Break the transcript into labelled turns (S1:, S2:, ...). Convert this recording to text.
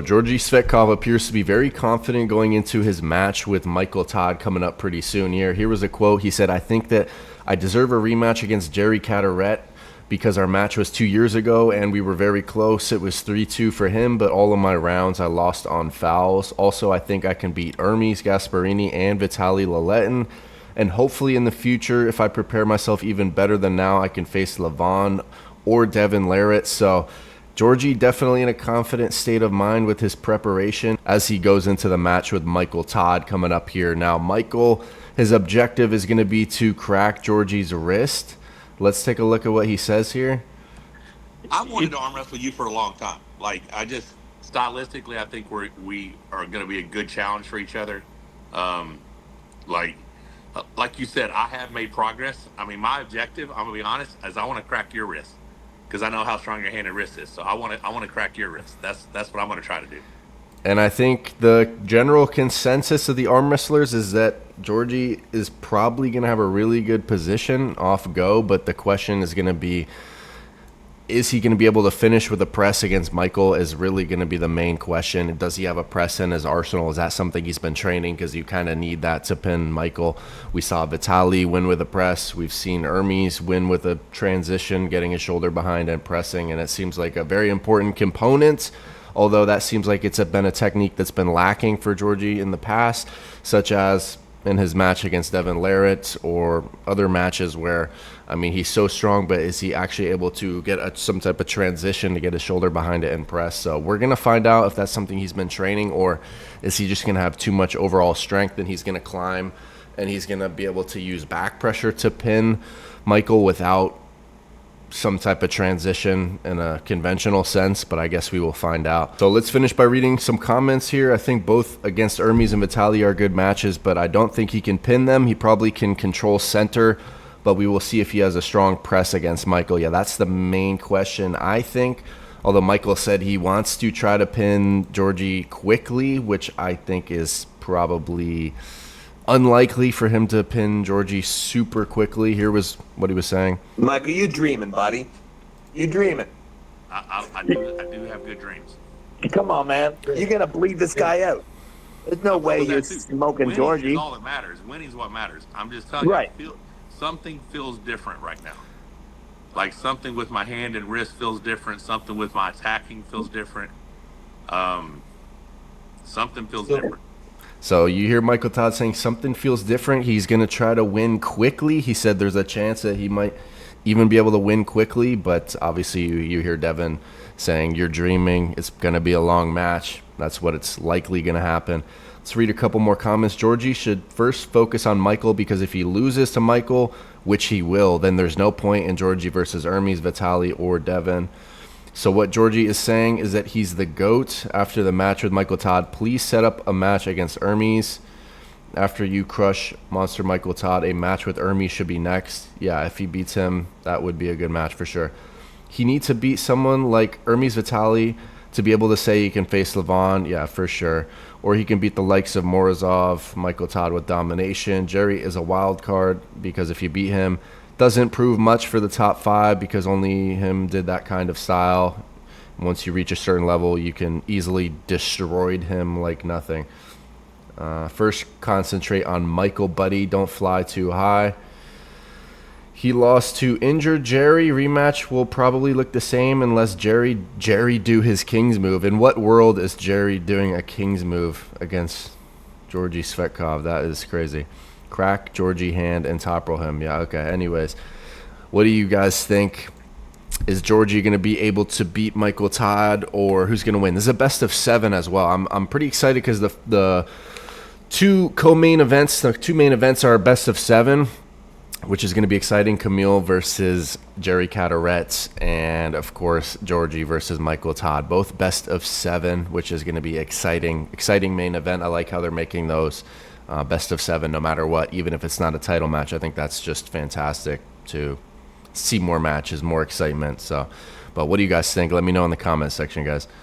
S1: Georgi Svetkov appears to be very confident going into his match with Michael Todd coming up pretty soon here. Here was a quote. He said, "I think that I deserve a rematch against Jerry Cataret because our match was 2 years ago and we were very close. It was 3-2 for him, but all of my rounds I lost on fouls. Also, I think I can beat Hermes Gasparini and Vitaly Laletin. And hopefully in the future, if I prepare myself even better than now, I can face Levon or Devin Larratt." So Georgi definitely in a confident state of mind with his preparation as he goes into the match with Michael Todd coming up here. Now, Michael, his objective is going to be to crack Georgi's wrist. Let's take a look at what he says here.
S2: I wanted to arm wrestle you for a long time. Stylistically, I think we are going to be a good challenge for each other. Like you said, I have made progress. I mean, my objective, I'm going to be honest, is I want to crack your wrist. Because I know how strong your hand and wrist is, so I want to crack your wrist. That's what I'm going to try to do.
S1: And I think the general consensus of the arm wrestlers is that Georgi is probably going to have a really good position off go, but the question is going to be, is he going to be able to finish with a press against Michael is really going to be the main question. Does he have a press in his arsenal? Is that something he's been training? Because you kind of need that to pin Michael. We saw Vitaly win with a press. We've seen Hermes win with a transition, getting his shoulder behind and pressing, and it seems like a very important component, although that seems like it's been a technique that's been lacking for Georgi in the past, such as in his match against Devin Larratt or other matches where, I mean, he's so strong, but is he actually able to get some type of transition to get his shoulder behind it and press? So we're going to find out if that's something he's been training, or is he just going to have too much overall strength and he's going to climb and he's going to be able to use back pressure to pin Michael without some type of transition in a conventional sense, but I guess we will find out. So let's finish by reading some comments here. I think both against Hermes and Vitaly are good matches, but I don't think he can pin them. He probably can control center, but we will see if he has a strong press against Michael. Yeah, that's the main question, I think. Although Michael said he wants to try to pin Georgi quickly, which I think is probably unlikely for him to pin Georgi super quickly. Here was what he was saying.
S3: Michael, you dreaming, buddy. You dreaming.
S2: I do have good dreams.
S3: Come on, man. You're going to bleed this guy out. There's no way you're smoking Georgi.
S2: Winning is all that matters. Winning's what matters. I'm just telling you, something feels different right now. Like something with my hand and wrist feels different. Something with my attacking feels different. Something feels different.
S1: So you hear Michael Todd saying something feels different. He's going to try to win quickly. He said there's a chance that he might even be able to win quickly, but obviously you hear Devin saying you're dreaming. It's going to be a long match. That's what it's likely going to happen. Let's read a couple more comments. Georgi should first focus on Michael because if he loses to Michael, which he will, then there's no point in Georgi versus Hermes, Vitaly, or Devin. So what Georgi is saying is that he's the GOAT after the match with Michael Todd. Please set up a match against Hermes. After you crush Monster Michael Todd, a match with Hermes should be next. Yeah, if he beats him, that would be a good match for sure. He needs to beat someone like Hermes Vitaly to be able to say he can face Levon. Yeah, for sure. Or he can beat the likes of Morozov, Michael Todd with domination. Jerry is a wild card because if you beat him, doesn't prove much for the top five because only him did that kind of style. Once you reach a certain level, you can easily destroy him like nothing. First, concentrate on Michael, buddy. Don't fly too high. He lost to injured Jerry. Rematch will probably look the same unless Jerry do his King's move. In what world is Jerry doing a King's move against Georgi Svetkov? That is crazy. Crack Georgi hand and top roll him. Yeah, okay. Anyways, what do you guys think? Is Georgi going to be able to beat Michael Todd, or who's going to win? This is a best of 7 as well. I'm pretty excited because the two main events are best of 7, which is going to be exciting. Camille versus Jerry Cataret, and of course Georgi versus Michael Todd. Both best of 7, which is going to be exciting main event. I like how they're making those best of 7 no matter what, even if it's not a title match. I think that's just fantastic to see more matches, more excitement. So, but what do you guys think? Let me know in the comment section, guys.